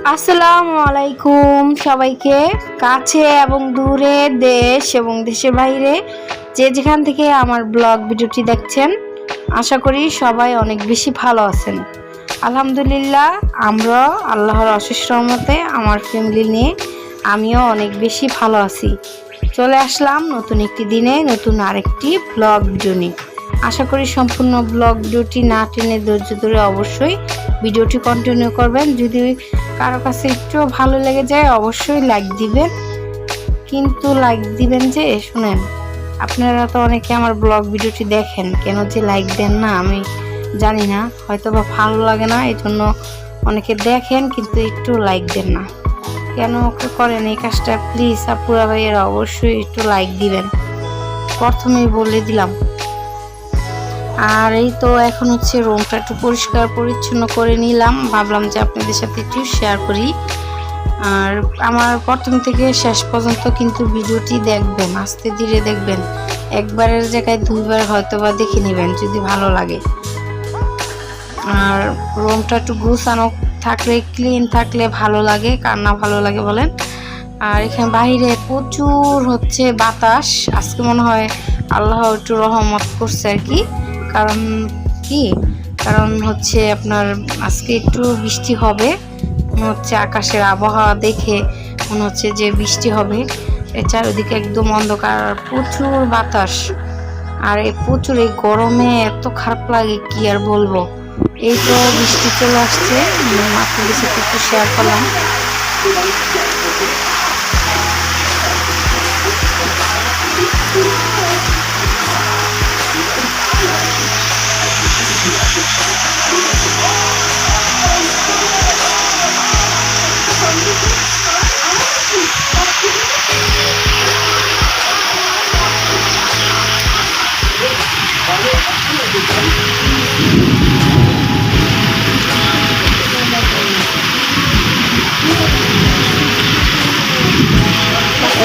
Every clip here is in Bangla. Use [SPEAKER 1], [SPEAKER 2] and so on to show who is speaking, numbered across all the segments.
[SPEAKER 1] আসসালামু আলাইকুম সবাইকে, কাছে এবং দূরে, দেশ এবং দেশের বাইরে যে যেখান থেকে আমার ব্লগ ভিডিওটি দেখছেন, আশা করি সবাই অনেক বেশি ভালো আছেন। আলহামদুলিল্লাহ, আমরা আল্লাহর অশেষ রহমতে আমার ফ্যামিলি নিয়ে আমিও অনেক বেশি ভালো আছি। চলে আসলাম নতুন একটি দিনে নতুন আরেকটি ব্লগ ভিডিও নিয়ে। আশা করি সম্পূর্ণ ব্লগ ভিডিওটি না টেনে ধৈর্য ধরে অবশ্যই ভিডিওটি কন্টিনিউ করবেন। যদি কারো কাছে একটু ভালো লেগে যায় অবশ্যই লাইক দিবেন, কিন্তু লাইক দিবেন যে শুনেন, আপনারা তো অনেকে আমার ব্লগ ভিডিওটি দেখেন, কেন যে লাইক দেন না আমি জানি না, হয়তো বা ভালো লাগে না, এই জন্য অনেকে দেখেন কিন্তু একটু লাইক দেন না। কেন করেন এই কাজটা? প্লিজ আপুরা ভাইয়েরা অবশ্যই একটু লাইক দিবেন, প্রথমেই বলে দিলাম। আর এই তো এখন হচ্ছে রুমটা একটু পরিষ্কার পরিচ্ছন্ন করে নিলাম, ভাবলাম যে আপনাদের সাথে একটু শেয়ার করি। আর আমার প্রথম থেকে শেষ পর্যন্ত কিন্তু ভিডিওটি দেখবেন, আস্তে ধীরে দেখবেন, একবারের জায়গায় দুইবার হয়তো বা দেখে নেবেন যদি ভালো লাগে। আর রুমটা একটু গুছানো থাকলে, ক্লিন থাকলে ভালো লাগে, কার না ভালো লাগে বলেন। আর এখানে বাইরে প্রচুর হচ্ছে বাতাস, আজকে মনে হয় আল্লাহ একটু রহমত করছে আর কি। কারণ হচ্ছে আপনার আজকে একটু বৃষ্টি হবে মনে হচ্ছে, আকাশের আবহাওয়া দেখে মনে হচ্ছে যে বৃষ্টি হবে। চারিদিকে একদম অন্ধকার, প্রচুর বাতাস, আর এই প্রচুর এই গরমে এত খারাপ লাগে কি আর বলবো। এই তো বৃষ্টি চলে আসছে, আপনাদের সাথে একটু শেয়ার করলাম।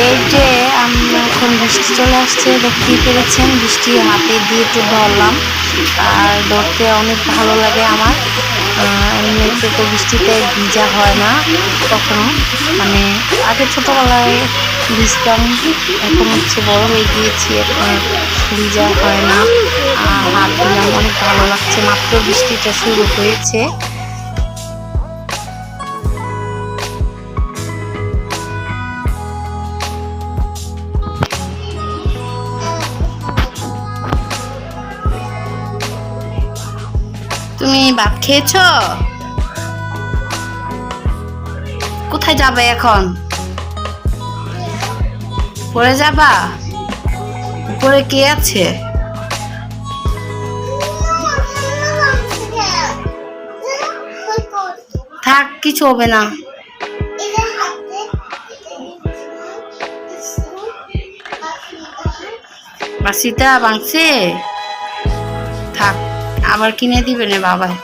[SPEAKER 1] এই যে আমি এখন বৃষ্টি চলে আসছে, দেখতেই পেরেছেন, বৃষ্টি হাতে দিয়ে একটু ধরলাম, আর ধরতে অনেক ভালো লাগে আমার। এমনিতে তো বৃষ্টিতে ভিজা হয় না কখনো, মানে আগে ছোটোবেলায় ভিজতাম, এখন হচ্ছে বড় হয়ে গিয়েছি, এখন ভিজা হয় না। হাত দিলাম, অনেক ভালো লাগছে, মাত্র বৃষ্টিটা শুরু হয়েছে। তুমি ভাত খেয়েছ? কোথায় যাবে এখন? পরে যাবা? উপরে কে আছে? থাক, কিছু হবে না। বাসিটা ভাঙছে, থাক, আবার কিনে দিবে না বাবাই।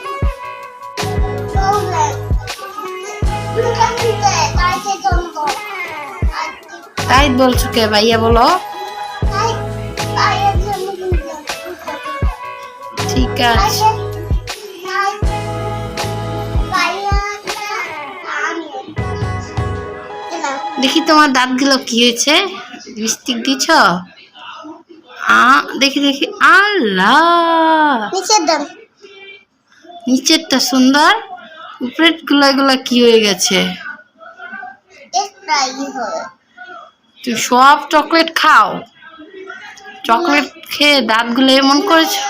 [SPEAKER 1] তাই বলছো কে ভাইয়া? বলো। ঠিক আছে, দেখি তোমার দাঁতগুলো কি হয়েছে, লিপস্টিক দিছ? দেখি দেখি, আল্লাহ, নিচেরটা সুন্দর, উপরের গুলা কি হয়ে গেছে? তুই সব চকলেট খাও, চকলেট খেয়ে দাঁতগুলো এমন করেছো।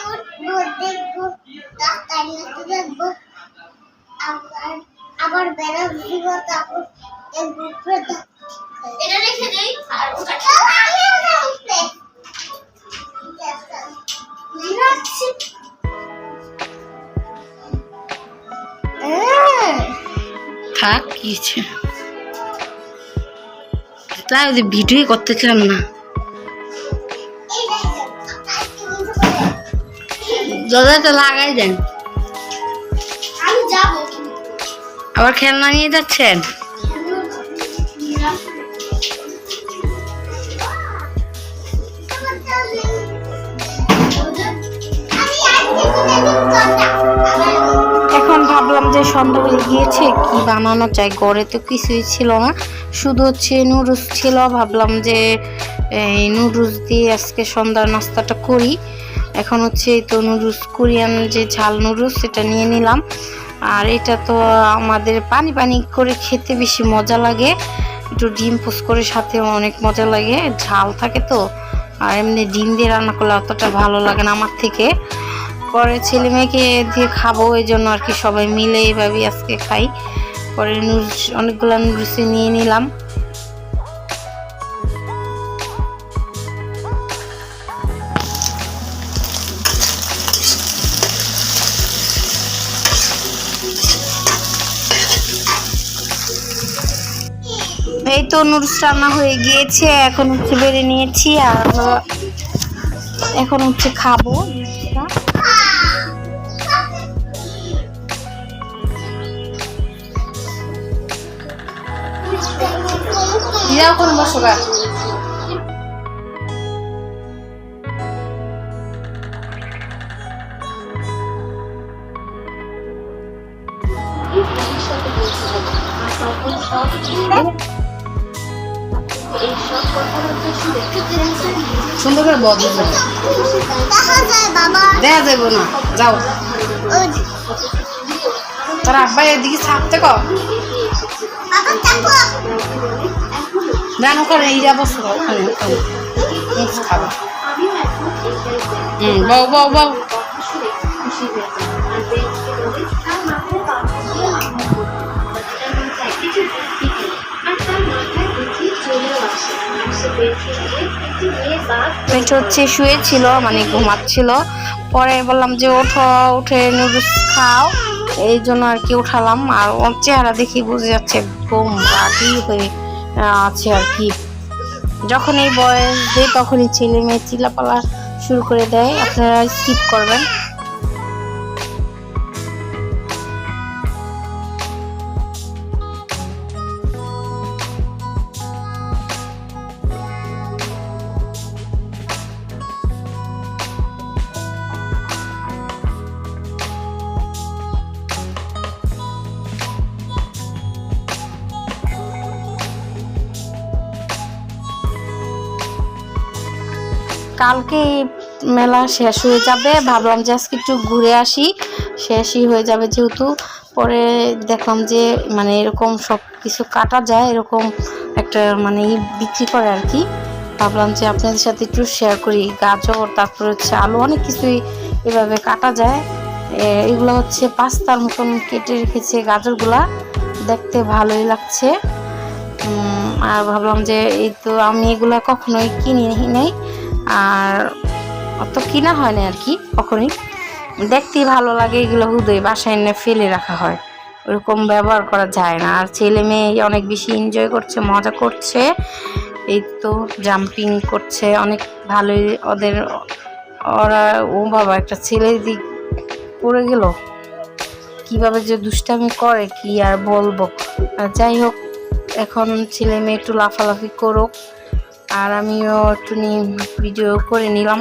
[SPEAKER 1] থাক, কিছু তাই ভিডিও করতে চান না, দরজাটা লাগাই দেন। আবার খেলনা নিয়ে যাচ্ছেন? এখন ভাবলাম যে সন্ধ্যা হয়ে গিয়েছে, কি বানানো যায়, ঘরে তো কিছুই ছিল না, শুধু হচ্ছে নুডলস ছিল। ভাবলাম যে এই নুডলস দিয়ে আজকে সন্ধ্যার নাস্তাটা করি। এখন হচ্ছে এই তো নুডলস, কোরিয়ান যে ঝাল নুডলস সেটা নিয়ে নিলাম। আর এটা তো আমাদের পানি পানি করে খেতে বেশি মজা লাগে, একটু ডিম পোস্ট করে সাথে অনেক মজা লাগে, ঝাল থাকে তো। আর এমনি ডিম দিয়ে রান্না করলে অতটা ভালো লাগে না আমার থেকে। পরে ছেলে মেয়েকে দিয়ে খাবো, এই জন্য আর কি সবাই মিলে এইভাবেই আজকে খাই। পরে নুডলস অনেকগুলো নুডলস নিয়ে নিলাম। এই তো নুডলস রান্না হয়ে গিয়েছে, এখন হচ্ছে বেড়ে নিয়েছি আর এখন হচ্ছে খাবো। এখন বসবা সুন্দর করে বদ দেখা যাবো না, যাও তোর আব্বাই এদিকে ছাপতে কর জানো করে এই যাবো ওখানে খাবো। বউ বউ বউ পেট হচ্ছে শুয়েছিল, মানে ঘুমাচ্ছিল। পরে বললাম যে ওঠো, উঠে নুডলস খাও, এই জন্য আর কি উঠালাম। আর ওর চেহারা দেখি বুঝে যাচ্ছে একদম রাগি হয়ে আছে আর কি। যখন এই বয়স দেয় তখনই ছেলে মেয়ে চিল্লাপালা শুরু করে দেয়, আপনারা স্কিপ করবেন। কালকে মেলা শেষ হয়ে যাবে, ভাবলাম যে আজকে একটু ঘুরে আসি, শেষই হয়ে যাবে যেহেতু। পরে দেখলাম যে মানে এরকম সব কিছু কাটা যায়, এরকম একটা মানে বিক্রি করে আর কি। ভাবলাম যে আপনাদের সাথে একটু শেয়ার করি। গাজর, তারপরে হচ্ছে আলু, অনেক কিছুই এভাবে কাটা যায়। এগুলো হচ্ছে পাস্তার মতন কেটে রেখেছে গাজরগুলা, দেখতে ভালোই লাগছে। আর ভাবলাম যে এই তো আমি এগুলা কখনোই কিনি নাই, আর অত কিনা হয় না আর কি কখনই। দেখতেই ভালো লাগে, এগুলো হুদয় বাসায় এনে ফেলে রাখা হয়, ওরকম ব্যবহার করা যায় না। আর ছেলে মেয়ে অনেক বেশি এনজয় করছে, মজা করছে, এই তো জাম্পিং করছে অনেক ভালোই ওদের। ওরা ও বাবা, একটা ছেলের দিক পড়ে গেল, কিভাবে যে দুষ্টামি করে কি আর বলবো। যাই হোক, এখন ছেলে মেয়ে একটু লাফালাফি করুক, আর আমিও একটু নিয়ে ভিডিও করে নিলাম।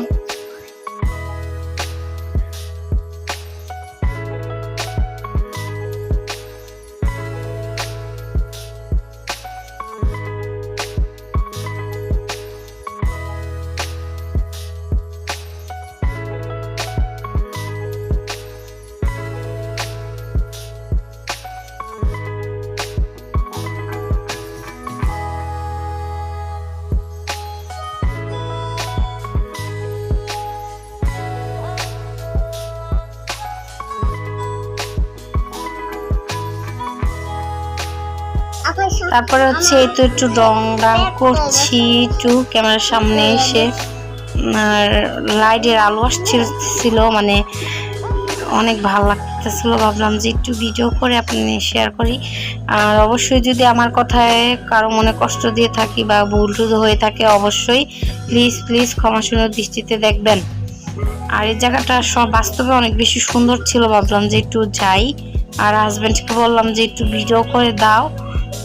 [SPEAKER 1] তারপরে হচ্ছে এই তো একটু রং করছি একটু ক্যামেরার সামনে এসে। আর লাইটের আলো আসছিল, মানে অনেক ভালো লাগতেছিল। ভাবলাম যে একটু ভিডিও করে আপনি শেয়ার করি। আর অবশ্যই যদি আমার কথায় কারো মনে কষ্ট দিয়ে থাকি বা ভুল টুল হয়ে থাকে, অবশ্যই প্লিজ প্লিজ ক্ষমাসুন্দর দৃষ্টিতে দেখবেন। আর এই জায়গাটা সব বাস্তবে অনেক বেশি সুন্দর ছিল, ভাবলাম যে একটু যাই। আর হাজব্যান্ডকে বললাম যে একটু ভিডিও করে দাও,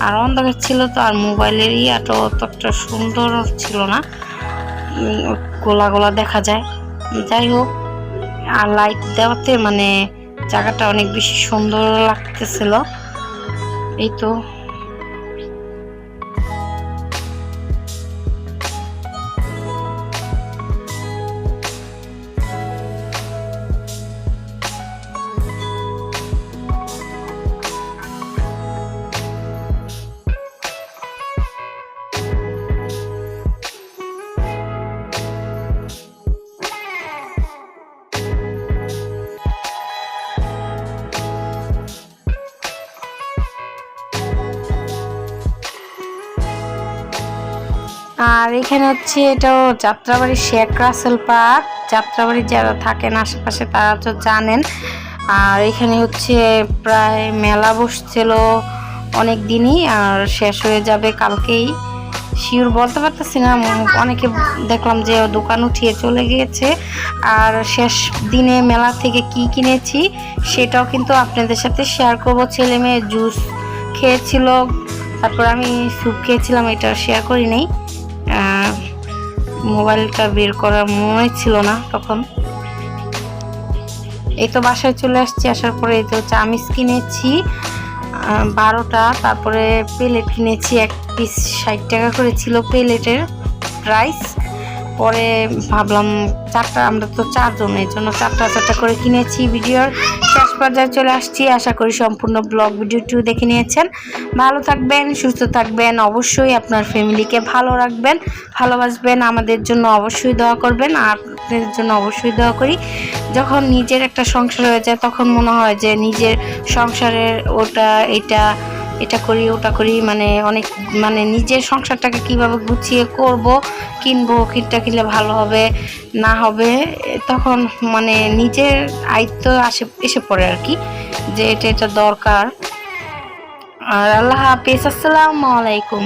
[SPEAKER 1] আর অন্ধকার ছিল তো, আর মোবাইলের ইয়াটা অতটা সুন্দর ছিল না, গোলা গোলা দেখা যায়। যাই হোক, আর লাইট দেওয়াতে মানে জায়গাটা অনেক বেশি সুন্দর লাগতেছিল। এই তো আর এখানে হচ্ছে এটাও যাত্রাবাড়ি শেখ রাসেল পার্ক। যাত্রাবাড়ি যারা থাকেন আশেপাশে তারা তো জানেন। আর এখানে হচ্ছে প্রায় মেলা বসছিল অনেক দিনই, আর শেষ হয়ে যাবে কালকেই। শিওর বলতে পারতেছি না, অনেকে দেখলাম যে দোকান উঠিয়ে চলে গিয়েছে। আর শেষ দিনে মেলা থেকে কি কিনেছি সেটাও কিন্তু আপনাদের সাথে শেয়ার করব। ছেলে মেয়ে জুস খেয়েছিল, তারপর আমি স্যুপ খেয়েছিলাম, এটা শেয়ার করি নাই। মোবাইলটা বের করা মনে ছিল না তখন। এই তো বাসায় চলে আসছি, আসার পরে এই তো চামিচ কিনেছি 12টা, তারপরে প্লেট কিনেছি 1 পিস 60 টাকা করে ছিল প্লেটের প্রাইস। পরে ভাবলাম 4টা, আমরা তো 4 জন, এই জন্য 4টা করে কিনেছি। ভিডিওর শেষ পর্যায়ে চলে আসছি, আশা করি সম্পূর্ণ ব্লগ ভিডিওটি দেখে নিয়েছেন। ভালো থাকবেন, সুস্থ থাকবেন, অবশ্যই আপনার ফ্যামিলিকে ভালো রাখবেন, ভালোবাসবেন, আমাদের জন্য অবশ্যই দোয়া করবেন। আর আপনাদের জন্য অবশ্যই দোয়া করি। যখন নিজের একটা সংসার হয়ে যায় তখন মনে হয় যে নিজের সংসারের এটা করি ওটা করি, অনেক নিজের সংসারটাকে কিভাবে গুছিয়ে করব, কিনবো, কিনটা কিনলে ভালো হবে না হবে, তখন নিজের আয়ত্ত এসে পড়ে আর কি, যে এটা দরকার। আর আল্লাহ হাফেজ, আসসালামু আলাইকুম।